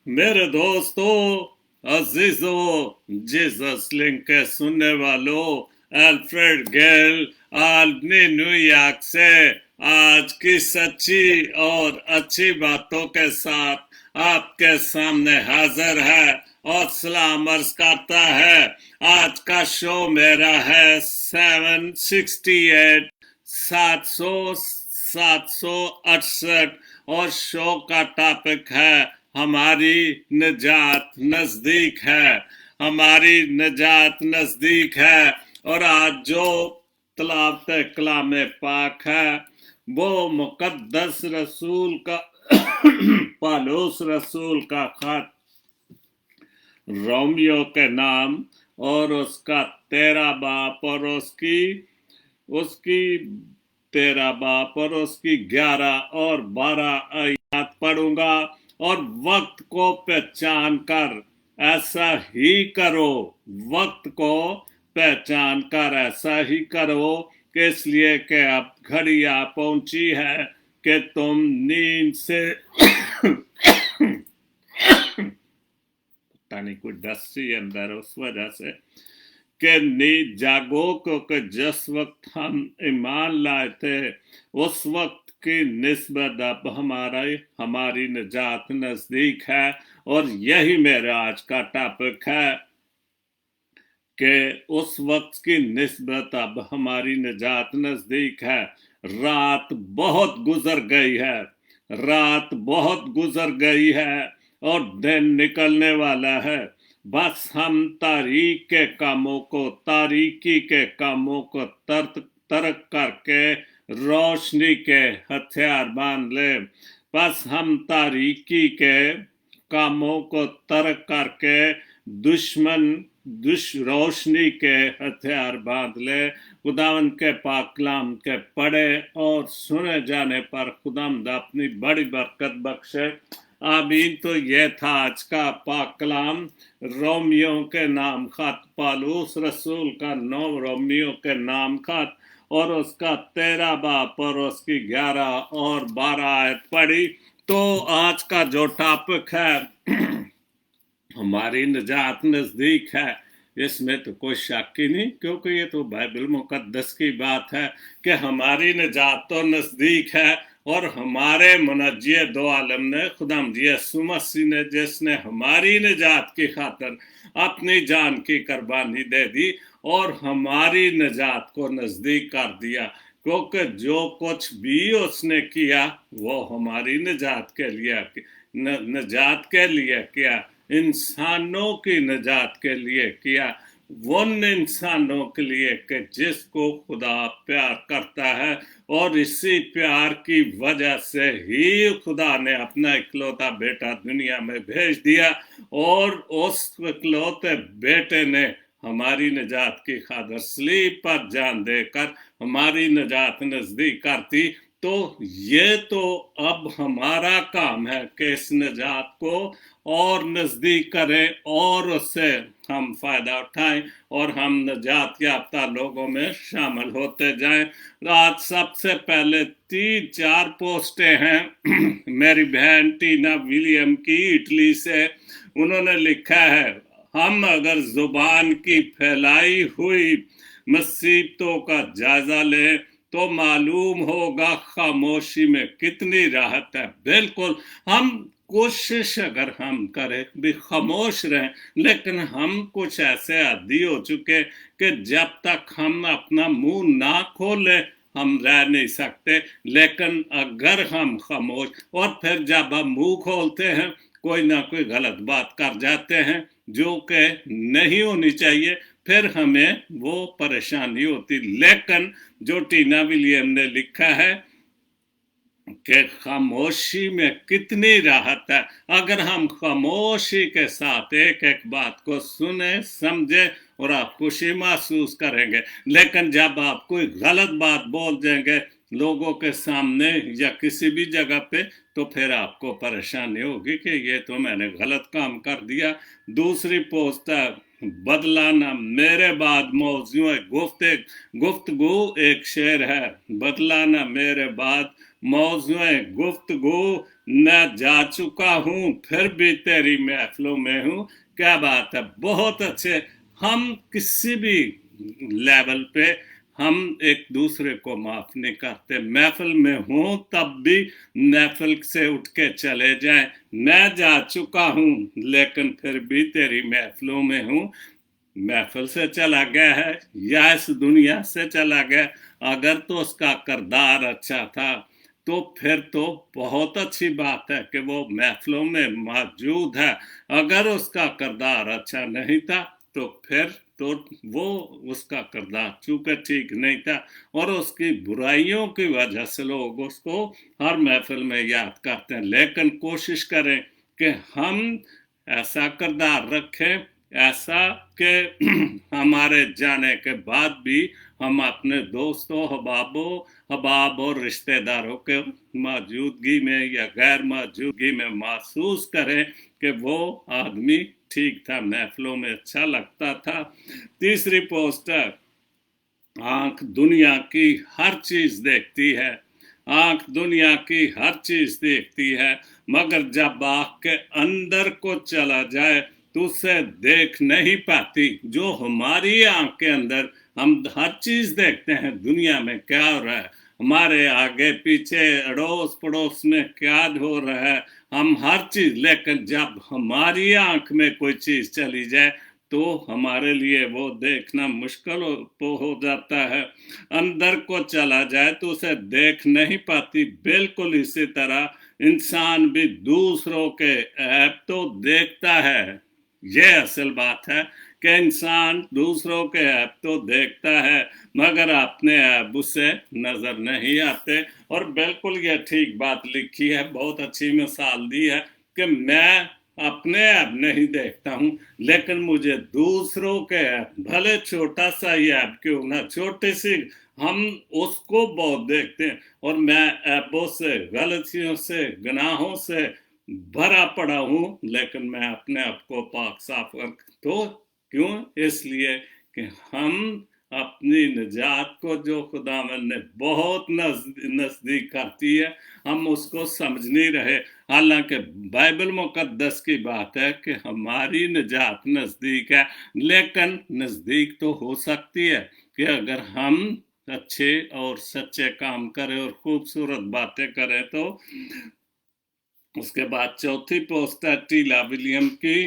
मेरे दोस्तों, अजीजों, Jesus link के सुनने वालों, अल्फ्रेड गेल आल्बनी न्यूयॉर्क से आज की सच्ची और अच्छी बातों के साथ आपके सामने हाजिर है और सलाम अर्ज करता है। आज का शो मेरा है 768 768 और शो का टॉपिक है हमारी निजात नजदीक है। हमारी निजात नजदीक है। और आज जो तलावत कलाम पाक है वो मुकद्दस रसूल का पौलुस रसूल का खत रोमियो के नाम और उसका 13 बाप और उसकी 13 बाप और उसकी 11 और 12 आयत पढ़ूंगा। और वक्त को पहचान कर ऐसा ही करो, वक्त को पहचान कर ऐसा ही करो कि इसलिए कि अब घड़ी आ पहुंची है कि तुम नींद से पता नहीं कोई डस्टी अंदर उस वजह से कि नींद जागो, क्योंकि जिस वक्त हम ईमान लाए थे उस वक्त की निस्बत अब हमारी निजात नजदीक है। और यही मेरा आज का टॉपिक है कि उस वक्त की निस्बत अब हमारी निजात नजदीक है। रात बहुत गुजर गई है, रात बहुत गुजर गई है और दिन निकलने वाला है। बस हम तारीकी के कामों को तर्क करके रोशनी के हथियार बांध ले। बस हम तारीकी के कामों को तर्क करके रोशनी के हथियार बांध ले। खुदावंद के पाक कलाम के पढ़े और सुने जाने पर खुदावंद अपनी बड़ी बरकत बख्शे। आमीन। तो यह था आज का पाक कलाम, रोमियो के नाम खत, पौलुस रसूल का 9 रोमियो के नाम खत और उसका 13 बाप और उसकी 11 और 12 आयत पढ़ी। तो आज का जो टॉपिक है हमारी निजात नजदीक है, इसमें तो कोई शक ही नहीं, क्योंकि ये तो बाइबल मुकद्दस की बात है कि हमारी निजात तो नजदीक है। और हमारे मुनज्जी दो आलम ने खुदावंद यीशु मसीह ने, जिसने हमारी निजात की खातिर अपनी जान की कुर्बानी दे दी और हमारी निजात को नजदीक कर दिया, क्योंकि जो कुछ भी उसने किया वो हमारी निजात के लिए किया, इंसानों की निजात के लिए किया, उन इंसानों के लिए कि जिसको खुदा प्यार करता है। और इसी प्यार की वजह से ही खुदा ने अपना इकलौता बेटा दुनिया में भेज दिया और उस इकलौते बेटे ने हमारी निजात की खातिर सलीब पर जान देकर हमारी निजात नजदीक कर दी। तो ये तो अब हमारा काम है कि इस निजात को और नजदीक करें और उससे हम फायदा उठाएं और हम निजात याफ्ता लोगों में शामिल होते जाएं। आज सबसे पहले 3-4 पोस्टें हैं मेरी बहन टीना विलियम की इटली से। उन्होंने लिखा है, हम अगर जुबान की फैलाई हुई मुसीबतों का जायजा लें तो मालूम होगा खामोशी में कितनी राहत है। बिल्कुल, हम कोशिश अगर हम करें भी खामोश रहें, लेकिन हम कुछ ऐसे आदी हो चुके कि जब तक हम अपना मुंह ना खोलें हम रह नहीं सकते। लेकिन अगर हम खामोश, और फिर जब हम मुंह खोलते हैं कोई ना कोई गलत बात कर जाते हैं जो कि नहीं होनी चाहिए, फिर हमें वो परेशानी होती। लेकिन जो टीना विलियम ने लिखा है कि खामोशी में कितनी राहत है, अगर हम खामोशी के साथ एक एक बात को सुने समझे और आप खुशी महसूस करेंगे। लेकिन जब आप कोई गलत बात बोल देंगे लोगों के सामने या किसी भी जगह पे, तो फिर आपको परेशानी होगी कि ये तो मैंने गलत काम कर दिया। दूसरी पोस्ट है बदला ना मेरे बाद मौजूद है गुफ्तगू एक शेर है। बदला ना मेरे बाद मौजूद गुफ्तगू, मैं जा चुका हूँ फिर भी तेरी महफिलों में हूँ। क्या बात है, बहुत अच्छे। हम किसी भी लेवल पे हम एक दूसरे को माफ नहीं करते। महफिल में हो तब भी महफिल से उठ के चले जाएं, मैं जा चुका हूं लेकिन फिर भी तेरी महफिलों में हूं। महफिल से चला गया है या इस दुनिया से चला गया, अगर तो उसका किरदार अच्छा था तो फिर तो बहुत अच्छी बात है कि वो महफिलों में मौजूद है। अगर उसका किरदार अच्छा नहीं था तो फिर तो वो उसका किरदार चूंकि ठीक नहीं था और उसकी बुराइयों की वजह से लोग उसको हर महफिल में याद करते हैं। लेकिन कोशिश करें कि हम ऐसा किरदार रखें ऐसा कि हमारे जाने के बाद भी हम अपने दोस्तों हबाब और रिश्तेदारों के मौजूदगी में या गैर मौजूदगी में महसूस करें कि वो आदमी ठीक था, महफिलों में अच्छा लगता था। तीसरी पोस्ट है, आंख दुनिया की हर चीज देखती है। आंख दुनिया की हर चीज देखती है मगर जब आंख के अंदर को चला जाए तो उसे देख नहीं पाती। जो हमारी आंख के अंदर हम हर चीज देखते हैं, दुनिया में क्या हो रहा है, हमारे आगे पीछे अड़ोस पड़ोस में क्या हो रहा है, हम हर चीज, लेकिन जब हमारी आंख में कोई चीज चली जाए तो हमारे लिए वो देखना मुश्किल हो जाता है। अंदर को चला जाए तो उसे देख नहीं पाती। बिल्कुल इसी तरह इंसान भी दूसरों के ऐब तो देखता है। ये असल बात है कि इंसान दूसरों के ऐब तो देखता है मगर अपने ऐब उसे नजर नहीं आते। और बिल्कुल ये ठीक बात लिखी है, बहुत अच्छी मिसाल दी है कि मैं अपने ऐप नहीं देखता हूं लेकिन मुझे दूसरों के ऐप, भले छोटा सा ही ऐप क्यों ना, छोटे सी, हम उसको बहुत देखते हैं। और मैं ऐपों से, गलतियों से, गुनाहों से भरा पड़ा हूं लेकिन मैं अपने आप को पाक साफ रख, तो क्यों? इसलिए कि हम अपनी निजात को जो खुदावंद ने बहुत नजदीक करती है हम उसको समझ नहीं रहे। हालांकि बाइबल मुकद्दस की बात है कि हमारी निजात नजदीक है, लेकिन नजदीक तो हो सकती है कि अगर हम अच्छे और सच्चे काम करें और खूबसूरत बातें करें तो। उसके बाद चौथी पोस्ट है टीला विलियम की,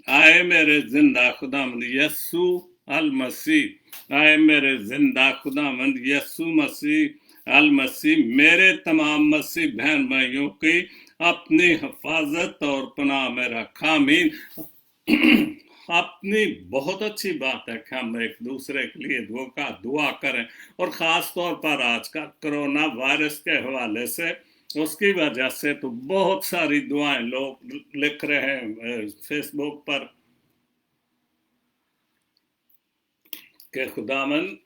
आए मेरे जिंदा खुदावंद यस्सु अल मसीह, आए मेरे जिंदा खुदावंद यस्सु मसीह अल मसीह, मेरे तमाम मसीह बहन भाइयों की अपनी हिफाजत और पनाह में रखा। आमीन। अपनी बहुत अच्छी बात है कि हम एक दूसरे के लिए दुआ करें और ख़ास तौर पर आज का कोरोना वायरस के हवाले से, उसकी वजह से तो बहुत सारी दुआएं लोग लिख रहे हैं फेसबुक पर कि खुदावन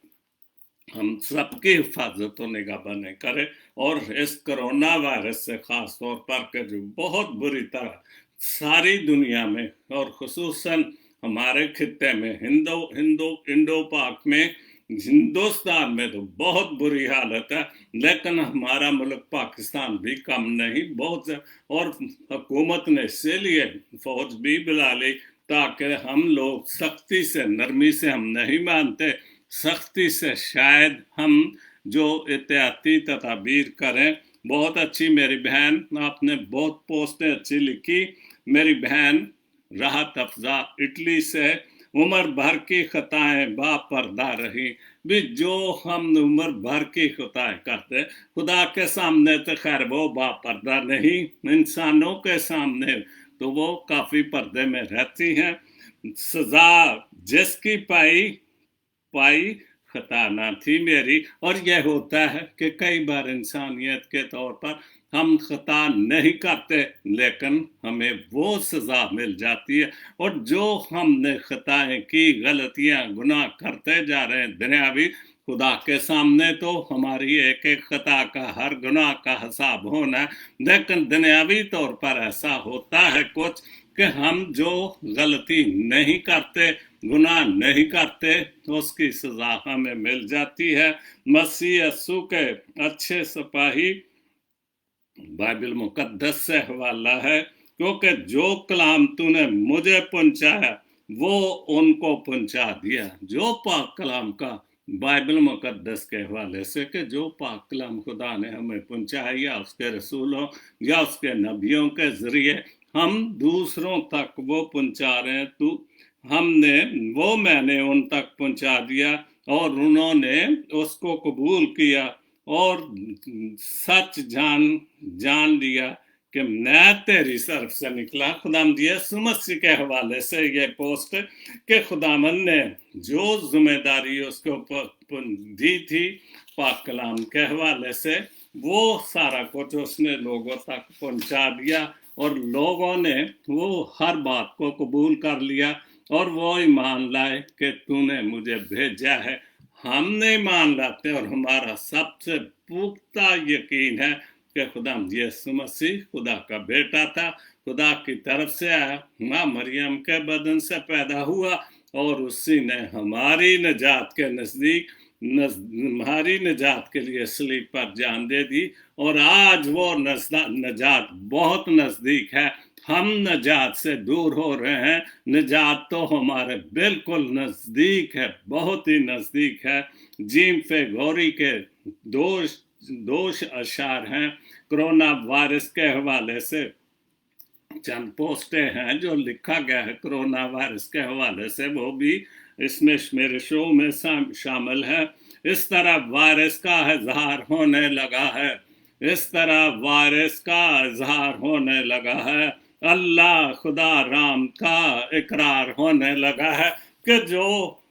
हम सबकी हिफाजत और निगहबानी करें और इस कोरोना वायरस से ख़ास तौर पर के जो बहुत बुरी तरह सारी दुनिया में और खुसूसन हमारे खित्ते में इंडो पाक में, हिंदुस्तान में तो बहुत बुरी हालत है, लेकिन हमारा मुल्क पाकिस्तान भी कम नहीं, बहुत। और हुकूमत ने इसीलिए फौज भी बुला ली ताकि हम लोग सख्ती से, नरमी से हम नहीं मानते, सख्ती से शायद हम जो एहतियाती तदाबीर करें। बहुत अच्छी मेरी बहन, आपने बहुत पोस्टें अच्छी लिखी। मेरी बहन राहत अफजा इटली से, उम्र भर की खताएं बापर्दा रही। भी जो हम उम्र भर की खताएं करते खुदा के सामने तो खैर वो बापर्दा नहीं, इंसानों के सामने तो वो काफी पर्दे में रहती हैं। सजा जिसकी पाई खता ना थी मेरी। और यह होता है कि कई बार इंसानियत के तौर पर हम खता नहीं करते लेकिन हमें वो सजा मिल जाती है। और जो हमने खताएं की, गलतियां, गुनाह करते जा रहे हैं दुनियावी, खुदा के सामने तो हमारी एक एक खता का, हर गुनाह का हिसाब होना है। लेकिन दुनियावी तौर पर ऐसा होता है कुछ کہ हम जो गलती नहीं करते, गुनाह नहीं करते, तो उसकी सजा हमें मिल जाती है। मसीह यीशु के अच्छे सिपाही बाइबल मुकद्दस से हवाला है, क्योंकि जो कलाम तूने मुझे पहुंचाया वो उनको पहुंचा दिया। जो पाक कलाम का बाइबल मुकद्दस के हवाले से कि जो पाक कलाम खुदा ने हमें पहुंचाया या उसके रसूलों या उसके नबियों के जरिए हम दूसरों तक वो पहुंचा रहे हैं, मैंने उन तक पहुंचा दिया और उन्होंने उसको कबूल किया और सच जान लिया कि मैं तेरी तरफ से निकला। खुदावंद यीशु मसीह के हवाले से ये पोस्ट कि खुदावंद ने जो जिम्मेदारी उसको दी थी पाक कलाम के हवाले से, वो सारा कुछ उसने लोगों तक पहुंचा दिया और लोगों ने वो हर बात को कबूल कर लिया और वो ईमान लाए कि तूने मुझे भेजा है। हम नहीं मान लाते और हमारा सबसे पुख्ता यकीन है कि खुदा यीशु मसीह खुदा का बेटा था, खुदा की तरफ से आया, माँ मरियम के बदन से पैदा हुआ और उसी ने हमारी निजात के नजदीक हमारी निजात के लिए सलीब पर जान दे दी और आज वो निजात बहुत नजदीक है। हम निजात से दूर हो रहे हैं, निजात तो हमारे बिल्कुल नजदीक है, बहुत ही नजदीक है। जीम फेगोरी के दोष अशार हैं कोरोना वायरस के हवाले से। चंद पोस्टें हैं जो लिखा गया है कोरोना वायरस के हवाले से, वो भी इसमें मेरे शो में शामिल है। इस तरह वायरस का इजहार होने लगा है, इस तरह वायरस का इजहार होने लगा है। अल्लाह खुदा राम का इकरार होने लगा है कि जो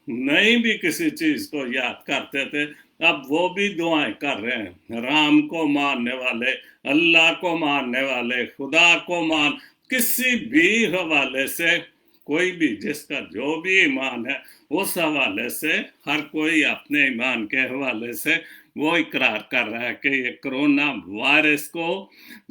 नहीं भी किसी चीज को याद करते थे अब वो भी दुआएं कर रहे हैं। राम को मानने वाले, अल्लाह को मानने वाले, खुदा को किसी भी हवाले से कोई भी जिसका जो भी ईमान है उस हवाले से हर कोई अपने ईमान के हवाले से वो इकरार कर रहा है कि ये कोरोना वायरस को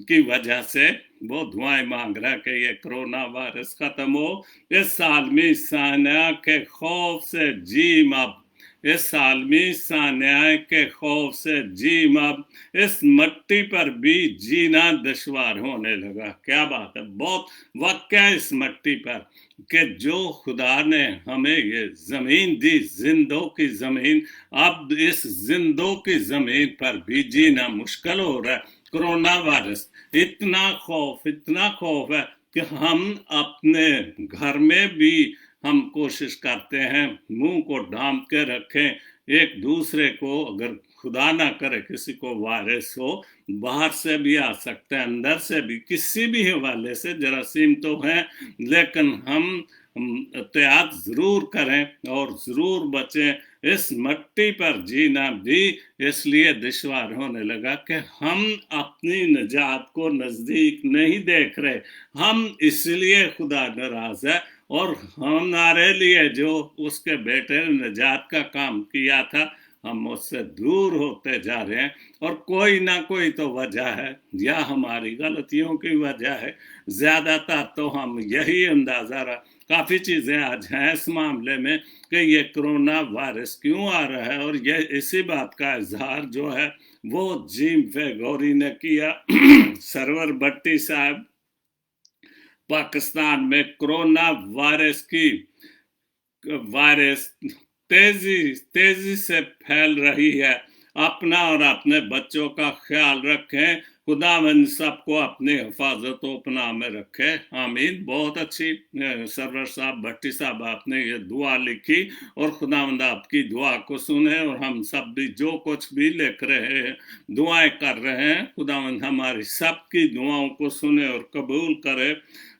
की वजह से वो दुआएं मांग रहा है कि ये कोरोना वायरस खत्म हो। इस आलमी सानिया के खौफ से जीम अब, इस आलमी सानिया के खौफ से जीम अब, इस मिट्टी पर भी जीना दुश्वार होने लगा। क्या बात है, बहुत वक्त है इस मिट्टी पर कि जो खुदा ने हमें ये जमीन दी, जिंदों की जमीन, अब इस जिंदों की जमीन पर भी जीना मुश्किल हो रहा है। कोरोना वायरस इतना खौफ है कि हम अपने घर में भी हम कोशिश करते हैं मुंह को ढांप के रखें एक दूसरे को। अगर खुदा ना करे किसी को वायरस हो, बाहर से भी आ सकता है, अंदर से भी, किसी भी हवाले से जरासीम तो हैं, लेकिन हम एहतियात जरूर करें और जरूर बचें। इस मिट्टी पर जीना भी इसलिए दुश्वार होने लगा कि हम अपनी निजात को नजदीक नहीं देख रहे। हम इसलिए खुदा नाराज है और हमारे लिए जो उसके बेटे ने निजात का काम किया था हम उससे दूर होते जा रहे हैं। और कोई ना कोई तो वजह है, या हमारी गलतियों की वजह है, ज्यादातर तो हम यही अंदाजा रहा। काफी चीजें आज हैं इस मामले में कि ये कोरोना वायरस क्यों आ रहा है, और ये इसी बात का इजहार जो है वो जीम फेगोरी ने किया। सरवर भट्टी साहब पाकिस्तान में कोरोना वायरस तेजी से फैल रही है। अपना और अपने बच्चों का ख्याल रखें। खुदावंद सबको अपनी हिफाजत अपना में रखे, आमीन। बहुत अच्छी सरवर साहब भट्टी साहब आपने ये दुआ लिखी और खुदावंद आपकी दुआ को सुने। और हम सब भी जो कुछ भी लिख रहे हैं, दुआएं कर रहे हैं, खुदावंद हमारी सबकी दुआओं को सुने और कबूल करे।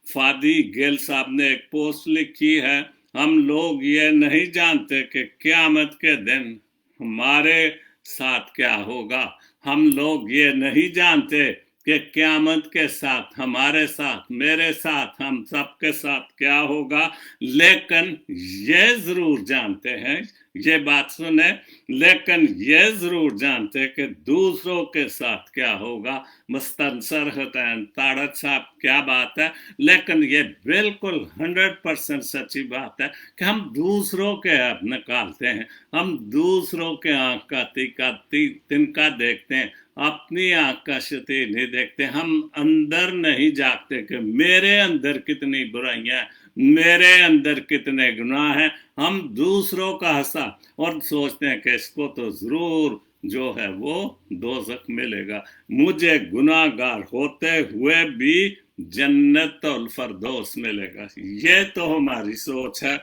फादी गेल साहब ने एक पोस्ट लिखी है, हम लोग ये नहीं जानते कि क़यामत के दिन हमारे साथ क्या होगा। हम लोग ये नहीं जानते कि क़यामत के साथ, हमारे साथ, मेरे साथ, हम सब के साथ क्या होगा, लेकिन ये जरूर जानते हैं, ये बात सुने, लेकिन ये जरूर जानते कि दूसरों के साथ क्या होगा। मुस्तनसर होते हैं ताड़क साहब, क्या बात है। लेकिन ये बिल्कुल 100% सच्ची बात है कि हम दूसरों के ऐप निकालते हैं, हम दूसरों के आंख का तिनका देखते हैं, अपनी आंख का क्षति नहीं देखते। हम अंदर नहीं जागते कि मेरे अंदर कितनी बुराइयां, मेरे अंदर कितने गुनाह हैं। हम दूसरों का हंसा और सोचते हैं कि इसको तो जरूर जो है वो दोज़ख मिलेगा, मुझे गुनाहगार होते हुए भी जन्नत और फरदौस मिलेगा। ये तो हमारी सोच है।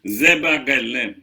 ज़ेबा गैलें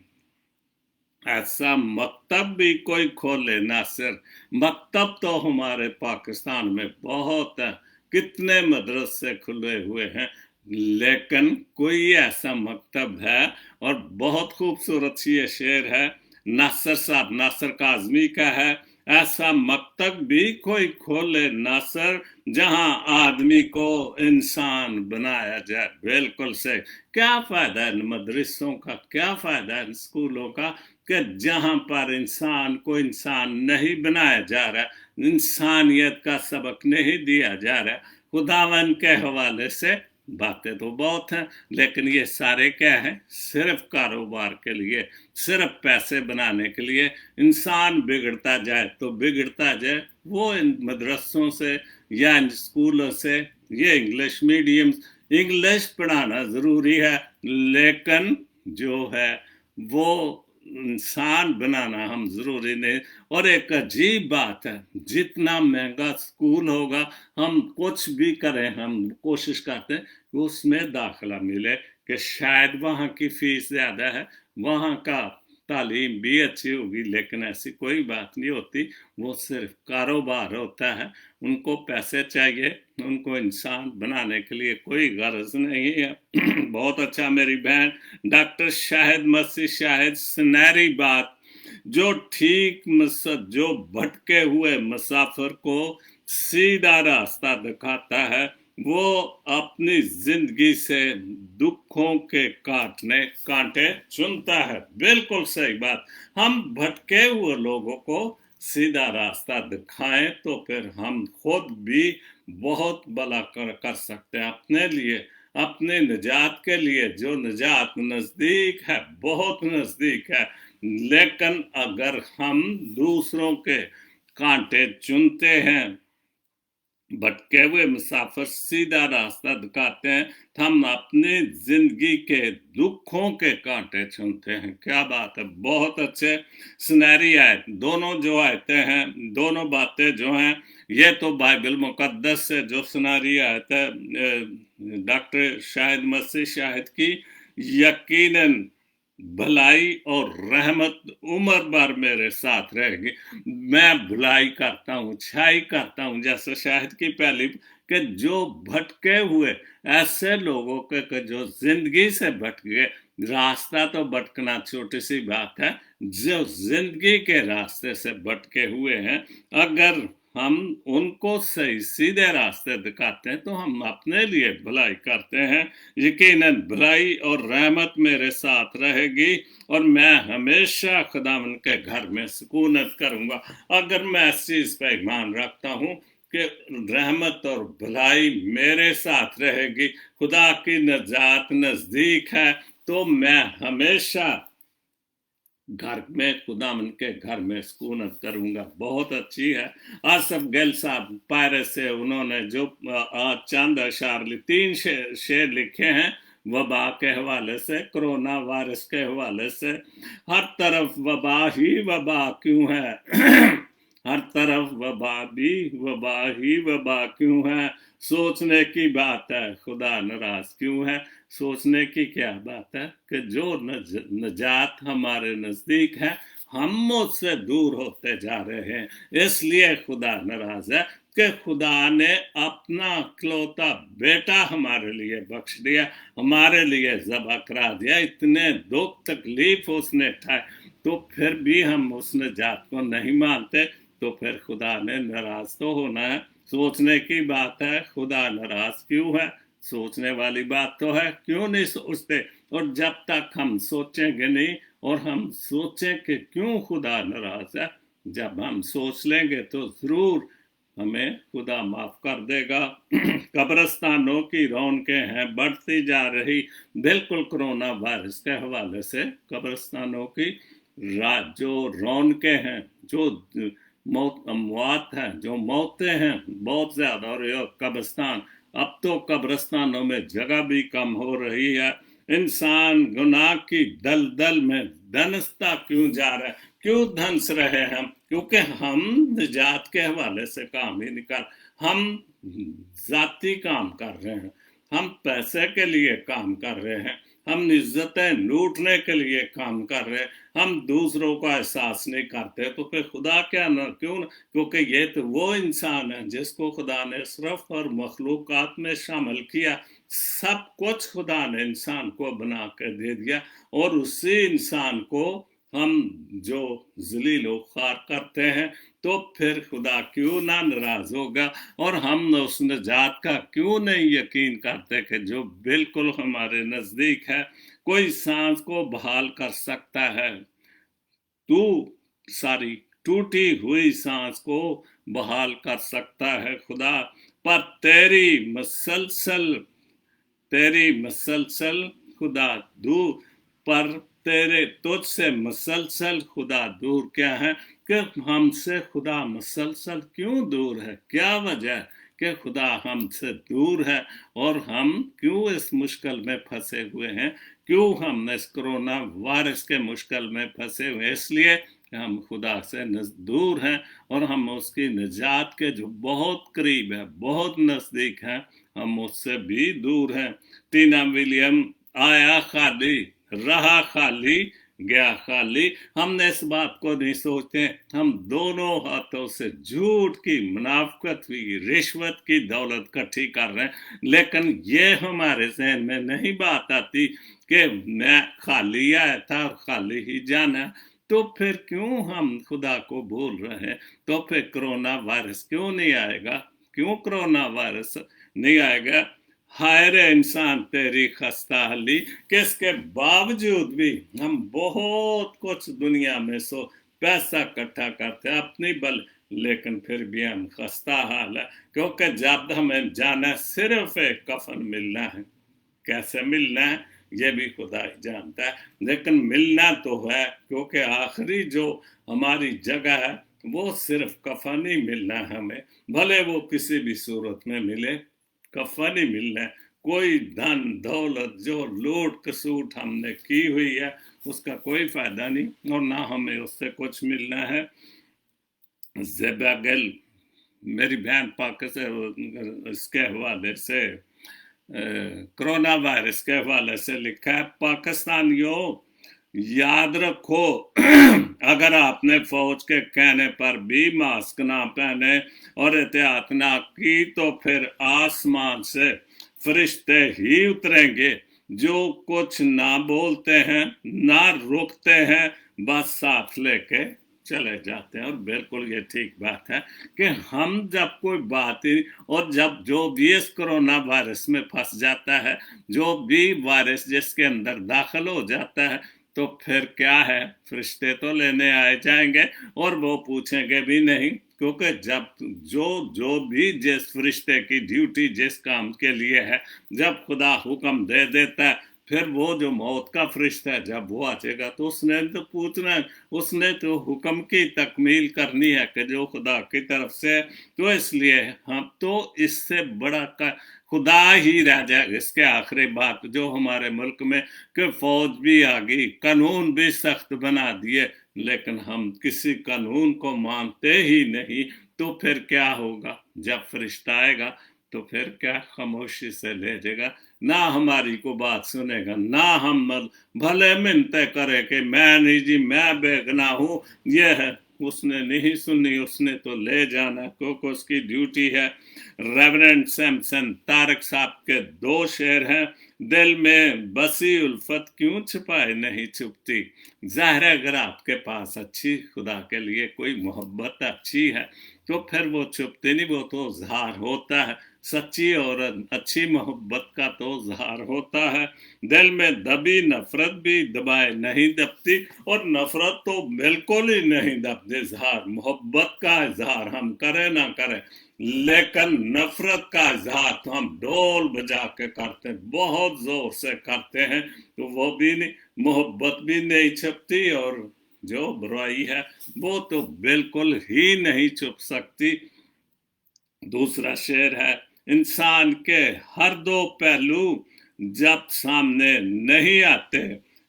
ऐसा मकतब भी कोई खोले नासिर, मकतब तो हमारे पाकिस्तान में बहुत है, कितने मदरसे खुले हुए हैं, लेकिन कोई ऐसा मकतब है। और बहुत खूबसूरत ये शेर है नासिर साहब, नासिर काज़मी का है, ऐसा मकतब भी कोई खोले नासिर जहां आदमी को इंसान बनाया जाए। बिल्कुल से क्या फायदा है इन मदरसों का, क्या फायदा है इन स्कूलों का कि जहां पर इंसान को इंसान नहीं बनाया जा रहा, इंसानियत का सबक नहीं दिया जा रहा। खुदावन के हवाले से बातें तो बहुत हैं, लेकिन ये सारे क्या है, सिर्फ कारोबार के लिए, सिर्फ पैसे बनाने के लिए। इंसान बिगड़ता जाए तो बिगड़ता जाए, वो इन मदरसों से या इन स्कूलों से, ये इंग्लिश मीडियम, इंग्लिश पढ़ाना ज़रूरी है, लेकिन जो है वो इंसान बनाना हम ज़रूरी नहीं। और एक अजीब बात है, जितना महंगा स्कूल होगा, हम कुछ भी करें, हम कोशिश करते हैं कि उसमें दाखिला मिले कि शायद वहाँ की फ़ीस ज़्यादा है, वहाँ का तालीम भी अच्छी होगी, लेकिन ऐसी कोई बात नहीं होती। वो सिर्फ कारोबार होता है, उनको पैसे चाहिए, उनको इंसान बनाने के लिए कोई गरज नहीं है। बहुत अच्छा मेरी बहन डॉक्टर शाहिद मसीह शाहिद, सुनहरी बात, जो ठीक जो भटके हुए मुसाफिर को सीधा रास्ता दिखाता है, वो अपनी जिंदगी से दुखों के कांटे चुनता है। बिल्कुल सही बात। हम भटके हुए लोगों को सीधा रास्ता दिखाएं तो फिर हम खुद भी बहुत भला कर सकते हैं अपने लिए, अपने निजात के लिए, जो निजात नजदीक है, बहुत नजदीक है। लेकिन अगर हम दूसरों के कांटे चुनते हैं, भटके हुए मुसाफिर सीधा रास्ता दिखाते हैं, तो हम अपनी जिंदगी के दुखों के कांटे चुनते हैं। क्या बात है, बहुत अच्छे सुनहरी आयत। दोनों जो आयतें हैं, दोनों बातें जो हैं, ये तो बाइबल मुकद्दस से जो सुनहरी आयत है डॉक्टर शाहिद मसीह शाहिद की, यकीनन भलाई और रहमत उम्र भर मेरे साथ रहेगी। मैं भलाई करता हूँ, अच्छाई करता हूँ, जैसे शाहिद की पहली कि जो भटके हुए ऐसे लोगों के जो जिंदगी से भटक गए, रास्ता तो भटकना छोटी सी बात है, जो जिंदगी के रास्ते से भटके हुए हैं, अगर हम उनको सही सीधे रास्ते दिखाते हैं तो हम अपने लिए भलाई करते हैं। यकीनन भलाई और रहमत मेरे साथ रहेगी और मैं हमेशा खुदावन के घर में सुकूनत करूंगा। अगर मैं इस चीज पर ईमान रखता हूँ कि रहमत और भलाई मेरे साथ रहेगी, खुदा की नजात नजदीक है, तो मैं हमेशा घर में खुदावन के घर में सुकूनत करूंगा। बहुत अच्छी है। आसफ गैल साहब पायरस से उन्होंने जो चंद अशार 3 शेर लिखे हैं वबा के हवाले से, कोरोना वायरस के हवाले से। हर तरफ वबा ही वबा क्यों है हर तरफ वबा ही वबा क्यों है, सोचने की बात है खुदा नाराज क्यों है। सोचने की क्या बात है कि जो नजात हमारे नजदीक है, हम उससे दूर होते जा रहे हैं, इसलिए खुदा नाराज है कि खुदा ने अपना इकलौता बेटा हमारे लिए बख्श दिया, हमारे लिए ज़बह करा दिया। इतने दुख तकलीफ उसने उठाए, तो फिर भी हम उस नजात को नहीं मानते, तो फिर खुदा ने नाराज तो होना है। सोचने की बात है, खुदा नाराज क्यों है, सोचने वाली बात तो है, क्यों नहीं सोचते। और जब तक हम सोचेंगे नहीं और हम सोचें कि क्यों खुदा नाराज है। जब हम सोच लेंगे तो जरूर हमें खुदा माफ कर देगा। कब्रिस्तानों की रौनकें हैं बढ़ती जा रही, बिल्कुल कोरोना वायरस के हवाले से कब्रिस्तानों की जो रौनकें हैं, जो अमवात हैं, जो मौतें हैं बहुत ज्यादा हो रही है। और कब्रिस्तान, अब तो कब्रिस्तानों में जगह भी कम हो रही है। इंसान गुनाह की दलदल में धंसता क्यों जा रहा है, क्यों धंस रहे हैं हम? क्योंकि हम निजात के हवाले से काम ही निकाल, हम जाती काम कर रहे हैं, हम पैसे के लिए काम कर रहे हैं, हम इज्जतें लूटने के लिए काम कर रहे हैं, हम दूसरों का एहसास नहीं करते। तो फिर खुदा क्या न क्यों न, क्योंकि ये तो वो इंसान है जिसको खुदा ने सिर्फ और मखलूकात में शामिल किया। सब कुछ खुदा ने इंसान को बना कर दे दिया, और उसी इंसान को हम जो जलील ख्वार करते हैं, तो फिर खुदा क्यों ना नाराज होगा? और हम उस निजात का क्यों नहीं यकीन करते कि जो बिल्कुल हमारे नजदीक है, कोई सांस को बहाल कर सकता है। तू सारी टूटी हुई सांस को बहाल कर सकता है खुदा, पर तेरी मसलसल खुदा दूर, पर तेरे तुझसे मसलसल खुदा दूर क्या है? कि हमसे खुदा मसलसल क्यों दूर है? क्या वजह कि खुदा हमसे दूर है, और हम क्यों इस मुश्किल में फंसे हुए हैं? क्यों हम इस कोरोना वायरस के मुश्किल में फंसे हुए? इसलिए हम खुदा से दूर हैं, और हम उसकी निजात के जो बहुत करीब है, बहुत नजदीक हैं, हम उससे भी दूर हैं। टीना विलियम, आया खाली, रहा खाली, गया खाली। हमने इस बात को नहीं सोचते, हम दोनों हाथों से झूठ की, मुनाफकत की, रिश्वत की दौलत इकट्ठी कर रहे हैं, लेकिन ये हमारे जहन में नहीं बात आती कि मैं खाली आया था और खाली ही जाना। तो फिर क्यों हम खुदा को भूल रहे हैं? तो फिर कोरोना वायरस क्यों नहीं आएगा? क्यों कोरोना वायरस नहीं आएगा? हाय रे इंसान तेरी खस्ता हाली, कि इसके बावजूद भी हम बहुत कुछ दुनिया में पैसा इकट्ठा करते हैं अपनी बल, लेकिन फिर भी हम खस्ता हाल है। क्योंकि जब हमें जाना सिर्फ एक कफन मिलना है, कैसे मिलना है ये भी खुदा ही जानता है, लेकिन मिलना तो है। क्योंकि आखिरी जो हमारी जगह है वो सिर्फ कफन ही मिलना है हमें, भले वो किसी भी सूरत में मिले, कफन ही मिलना है। कोई धन दौलत जो लूट कसूट हमने की हुई है उसका कोई फायदा नहीं, और ना हमें उससे कुछ मिलना है। जेबागल मेरी बहन पाक से इसके हवाले से, कोरोना वायरस के हवाले से लिखा है, पाकिस्तानियों याद रखो, अगर आपने फौज के कहने पर भी मास्क ना पहने और एहतियात ना की, तो फिर आसमान से फरिश्ते ही उतरेंगे जो कुछ ना बोलते हैं ना रुकते हैं, बस साथ लेके चले जाते हैं। और बिल्कुल ये ठीक बात है कि हम जब कोई बात ही, और जब जो भी इस कोरोना वायरस में फंस जाता है, जो भी वायरस जिसके अंदर दाखिल हो जाता है, तो फिर क्या है, फरिश्ते तो लेने आए जाएंगे और वो पूछेंगे भी नहीं। क्योंकि जब जो जो भी जिस फरिश्ते की ड्यूटी जिस काम के लिए है, जब खुदा हुक्म दे देता है, फिर वो जो मौत का फरिश्ता है जब वो आ जाएगा तो उसने तो पूछना है, उसने तो हुक्म की तकमील करनी है कि जो खुदा की तरफ से। तो इसलिए हम तो इससे बड़ा खुदा ही रह जाएगा। इसके आखिरी बात जो हमारे मुल्क में कि फौज भी आ गई, कानून भी सख्त बना दिए, लेकिन हम किसी कानून को मानते ही नहीं। तो फिर क्या होगा? जब फरिश्ता आएगा तो फिर क्या खामोशी से ले जाएगा, ना हमारी को बात सुनेगा, ना हम भले मिन्नतें करे कि मैं नहीं जी, मैं बेगुनाह हूं, ये है, उसने नहीं सुनी, उसने तो ले जाना क्योंकि उसकी ड्यूटी है। रेवरेंड सैमसन तारक साहब के 2 शेर हैं, दिल में बसी उल्फत क्यों छुपाए नहीं छुपती। जाहिर है अगर आपके पास अच्छी खुदा के लिए कोई मोहब्बत अच्छी है तो फिर वो छुपती नहीं, वो तो इजहार होता है। सच्ची और अच्छी मोहब्बत का तो इजहार होता है। दिल में दबी नफरत भी दबाए नहीं दबती, और नफरत तो बिल्कुल ही नहीं दबती। इजहार मोहब्बत का इजहार हम करें ना करें, लेकिन नफरत का इजहार तो हम ढोल बजा के करते हैं, बहुत जोर से करते हैं, तो वो भी नहीं, मोहब्बत भी नहीं छुपती, और जो बुराई है वो तो बिल्कुल ही नहीं छुप सकती। दूसरा शेर है, इंसान के हर दो पहलू जब सामने नहीं आते,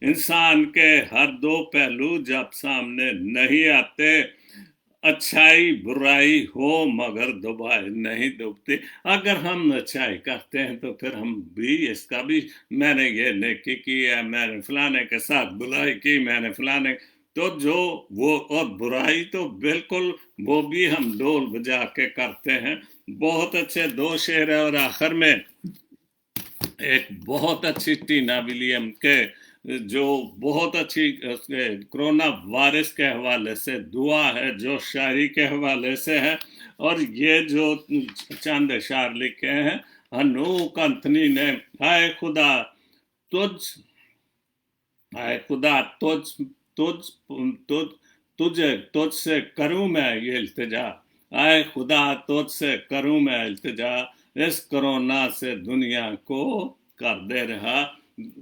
इंसान के हर दो पहलू जब सामने नहीं आते, अच्छाई बुराई हो मगर दुबाई नहीं डूबती। अगर हम अच्छाई करते हैं तो फिर हम भी इसका भी, मैंने ये नेकी की है, मैंने फलाने के साथ बुराई की, मैंने फलाने, तो जो वो, और बुराई तो बिल्कुल वो भी हम ढोल बजा के करते हैं। बहुत अच्छे दो शेर है। और आखिर में एक बहुत अच्छी टीना विलियम के, जो बहुत अच्छी कोरोना वायरस के हवाले से दुआ है, जो शायरी के हवाले से है, और ये जो चंद अशार लिखे हैं हनूक अंथनी ने, हाय खुदा तुझ, हाय खुदा तुझ तुझ तुझ तुझे तुझसे करूं मैं ये इल्तिजा, आए खुदा तुझसे करूं मैं इल्तिजा, इस कोरोना से दुनिया को कर दे रहा।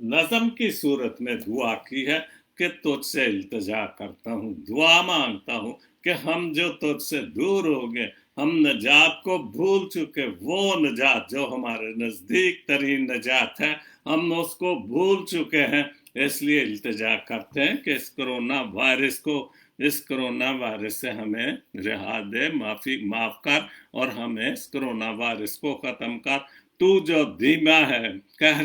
नज़म की सूरत में दुआ की है कि तुझसे इल्तिजा करता हूँ, दुआ मांगता हूँ कि हम जो तुझसे दूर हो गए, हम नजात को भूल चुके, वो नजात जो हमारे नज़दीक तरीन नजात है, हम उसको भूल चुके हैं। इसलिए इल्तिजा करते हैं कि इस कोरोना वायरस को, इस कोरोना वायरस से हमें रिहा दे, माफ कर, और हमें इस कोरोना वायरस को खत्म कर। तू जो धीमा है कहर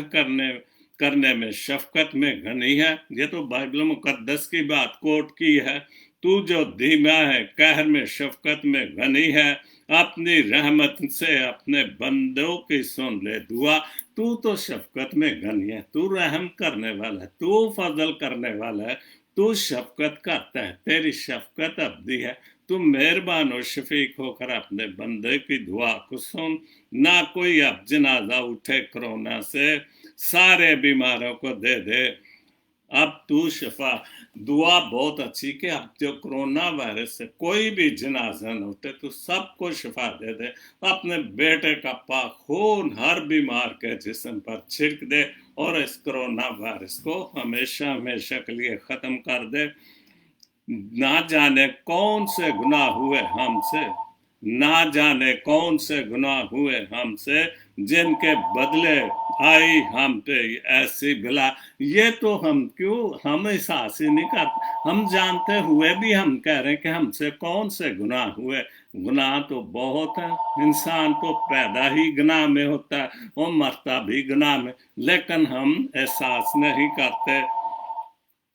करने में शफकत में घनी है, ये तो बाइबल मुकद्दस की बात कोट की है। तू जो धीमा है कहर में शफकत में घनी है, अपनी रहमत से अपने बंदों की सुन ले दुआ। तू तो शफकत में घनी है, तू रहम करने वाला है, तू फजल करने वाला है, तू शफकत करता है, तेरी शफकत अब्दी है। तू मेहरबान और शफीक होकर अपने बंदे की दुआ को सुन। ना कोई अब जनाजा उठे कोरोना से, सारे बीमारों को दे दे अब तू शफा। दुआ बहुत अच्छी कि अब जो कोरोना वायरस से कोई भी जनाजा न उठे, तो सबको शफा दे दे। अपने बेटे का पाक खून हर बीमार के जिस्म पर छिड़क दे, और इस कोरोना वायरस को हमेशा हमेशा के लिए खत्म कर दे। ना जाने कौन से गुनाह हुए हमसे, ना जाने कौन से गुनाह हुए हमसे, जिनके बदले आई हम पे ऐसी भला। ये तो हम क्यों, हम एहसास ही नहीं करते, हम जानते हुए भी हम कह रहे हैं कि हमसे कौन से गुनाह हुए। गुनाह तो बहुत है, इंसान तो पैदा ही गुनाह में होता है और मरता भी गुनाह में, लेकिन हम एहसास नहीं करते।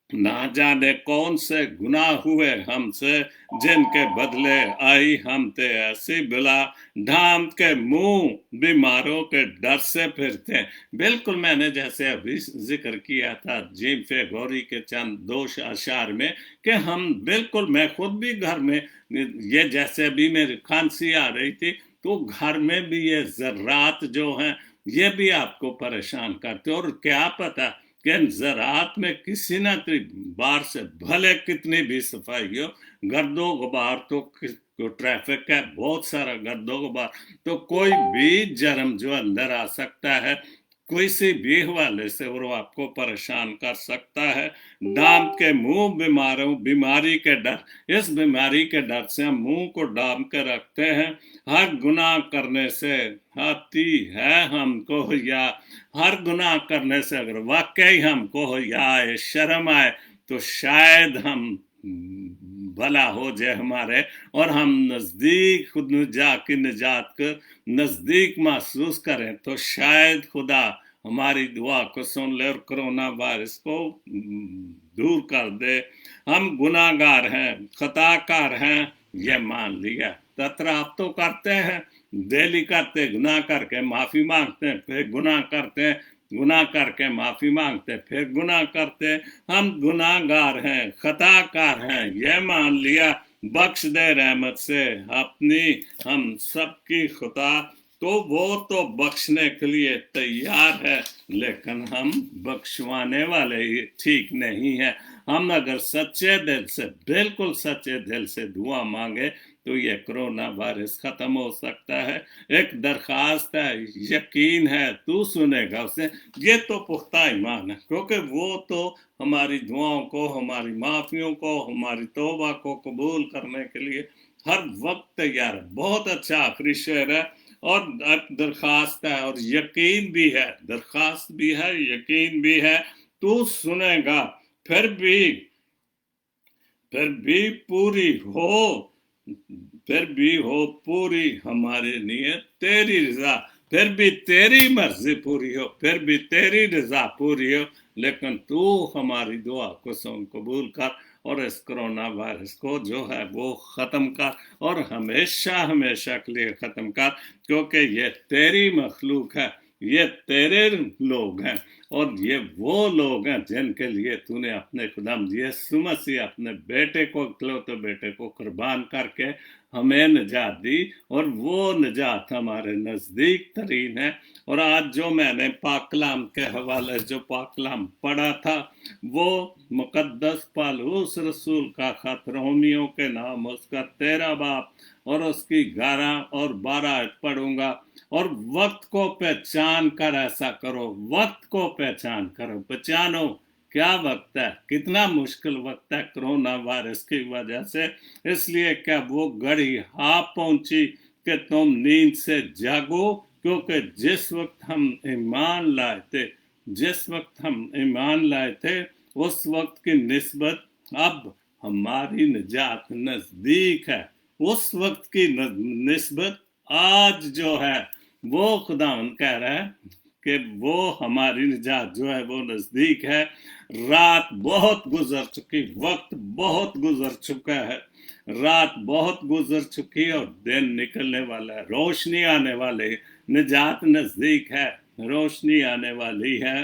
ना जाने कौन से गुनाह हुए हमसे, जिनके बदले आई हम ते ऐसी बिला। ढाम के मुंह बीमारों के डर से फिरते हैं। बिल्कुल मैंने जैसे अभी जिक्र किया था जीम फे गौरी के चंद दो अशार में, कि हम बिल्कुल, मैं खुद भी घर में, ये जैसे अभी मेरी खांसी आ रही थी, तो घर में भी ये जर्रात जो हैं ये भी आपको परेशान करते, और क्या पता कि ज़रात में किसी न बार से भले कितनी भी सफाई हो, गर्दो गुबार तो ट्रैफिक का बहुत सारा गर्दो गुबार, तो कोई भी जर्म जो अंदर आ सकता है किसी भी हवाले से, वो आपको परेशान कर सकता है। डाम के मुंह बीमारी के डर, इस बीमारी के डर से हम मुंह को डाम के रखते हैं। हर गुनाह करने से आती है हमको या, हर गुनाह करने से अगर वाकई हमको या शर्म आए, तो शायद हम भला हो जाए हमारे, और हम नजदीक खुद जाके निजात को नजदीक महसूस करें, तो शायद खुदा हमारी दुआ को सुन ले और कोरोना वायरस को दूर कर दे। हम गुनाहगार हैं, खताकार हैं, ये मान लिया, ततराप तो करते हैं, डेली करते, गुनाह करके माफी मांगते हैं, फिर गुनाह करते हैं, गुनाह करके माफी मांगते, फिर गुनाह करते। हम गुनाहगार हैं, खताकार हैं, यह मान लिया, बख्श दे रहमत से अपनी हम सबकी खुदा تو वो तो बख्शने के लिए तैयार है, लेकिन हम बख्शवाने वाले ही ठीक नहीं है। हम अगर सच्चे दिल से, बिल्कुल सच्चे दिल से दुआ मांगे तो ये कोरोना वायरस खत्म हो सकता है। एक दरखास्त है, यकीन है तू सुनेगा उसे, ये तो पुख्ता ईमान है, क्योंकि वो तो हमारी दुआओं को, हमारी माफियों को, हमारी तौबा को कबूल करने के लिए हर वक्त तैयार है। बहुत अच्छा आखिरी शेर है, और दरखास्त है और यकीन भी है, दरखास्त भी है, यकीन भी है, तू सुनेगा, फिर पूरी हो, फिर भी हो पूरी हमारी नीयत, तेरी रजा, फिर भी तेरी मर्जी पूरी हो, फिर भी तेरी रजा पूरी हो, लेकिन तू हमारी दुआ को कबूल कर और इस कोरोना वायरस को जो है वो ख़त्म कर, और हमेशा हमेशा के लिए ख़त्म कर, क्योंकि ये तेरी मखलूक है, ये तेरे लोग हैं, और ये वो लोग हैं जिनके लिए तूने अपने खुदाम यीशु मसीह अपने बेटे को, इकलौते बेटे को कुर्बान करके हमें निजात दी, और वो निजात हमारे नज़दीक तरीन है। और आज जो मैंने पाक कलाम के हवाले जो पाक कलाम पढ़ा था, वो मुकद्दस पौलुस रसूल का खत रोमियों के नाम उसका 13 बाब और उसकी 11 और 12 पढ़ूंगा। और वक्त को पहचान कर ऐसा करो, वक्त को पहचान करो, पहचानो क्या वक्त है, कितना मुश्किल वक्त है कोरोना वायरस की वजह से। इसलिए क्या वो घड़ी हाँ पहुंची कि तुम नींद से जागो, क्योंकि जिस वक्त हम ईमान लाए थे, जिस वक्त हम ईमान लाए थे, उस वक्त की निस्बत अब हमारी निजात नजदीक है। उस वक्त की निस्बत आज जो है वो खुदावन कह रहा है कि वो हमारी निजात जो है वो नजदीक है। रात बहुत गुजर चुकी, वक्त बहुत गुजर चुका है, रात बहुत गुजर चुकी और दिन निकलने वाला है, रोशनी आने वाली, निजात नजदीक है, रोशनी आने वाली है।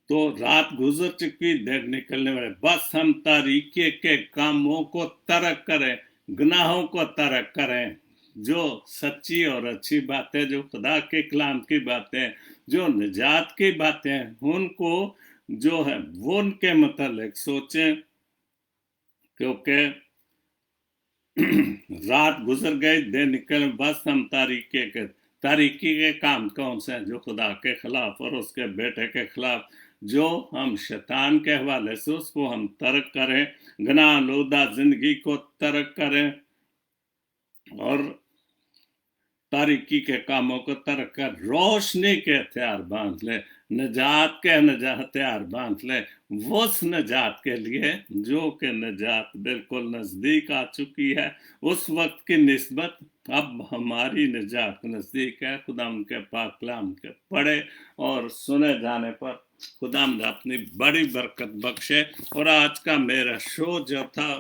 तो रात गुजर चुकी, दिन निकलने वाले, बस हम तारीकी के कामों को तर्क करें, गुनाहों को तर्क करें, जो सच्ची और अच्छी बातें, जो खुदा के कलाम की बातें, जो निजात की बातें, उनको जो है वो उनके मतलब सोचें, क्योंकि रात गुजर गई, दिन निकल, बस हम तारीकी के काम कौन से हैं? जो खुदा के खिलाफ और उसके बेटे के खिलाफ, जो हम शैतान के हवाले से उसको हम तर्क करें, गुनाह आलूदा जिंदगी को तर्क करें, और तारीकी के कामों को तर्क कर रोशनी के हथियार बांध ले, निजात के हथियार बांध ले, वो उस निजात के लिए जो कि निजात बिल्कुल नजदीक आ चुकी है। उस वक्त की निस्बत अब हमारी निजात नजदीक है। खुदाम के पाक कलाम के पढ़े और सुने जाने पर खुदाम अपनी बड़ी बरकत बख्शे। और आज का मेरा शो जो था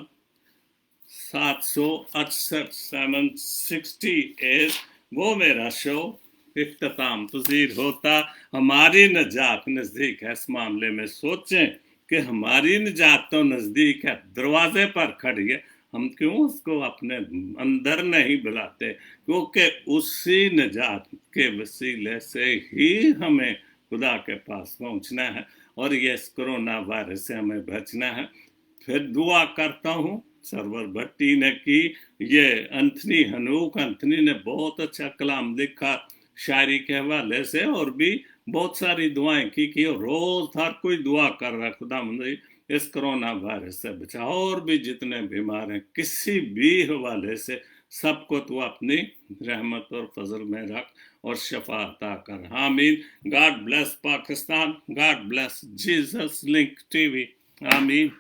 768 768, वो मेरा शो इख्तिताम पजीर होता। हमारी निजात नजदीक है। इस मामले में सोचें कि हमारी निजात तो नजदीक है, दरवाजे पर खड़ी है, हम क्यों उसको अपने अंदर नहीं बुलाते? क्योंकि उसी निजात के वसीले से ही हमें खुदा के पास पहुंचना है, और ये इस कोरोना वायरस से हमें बचना है। फिर दुआ करता हूँ। सरवर भट्टी ने की, ये अंथनी हनूक अंथनी ने बहुत अच्छा कलाम लिखा शायरी के हवाले से, और भी बहुत सारी दुआएं की और रोज हर कोई दुआ कर रहा है, खुदा मुझे इस कोरोना वायरस से बचा। और भी जितने बीमार हैं किसी भी हवाले से, सबको तू अपनी रहमत और फजल में रख और शफा अता कर। आमीन। God bless Pakistan, God bless Jesus link TV. आमीन।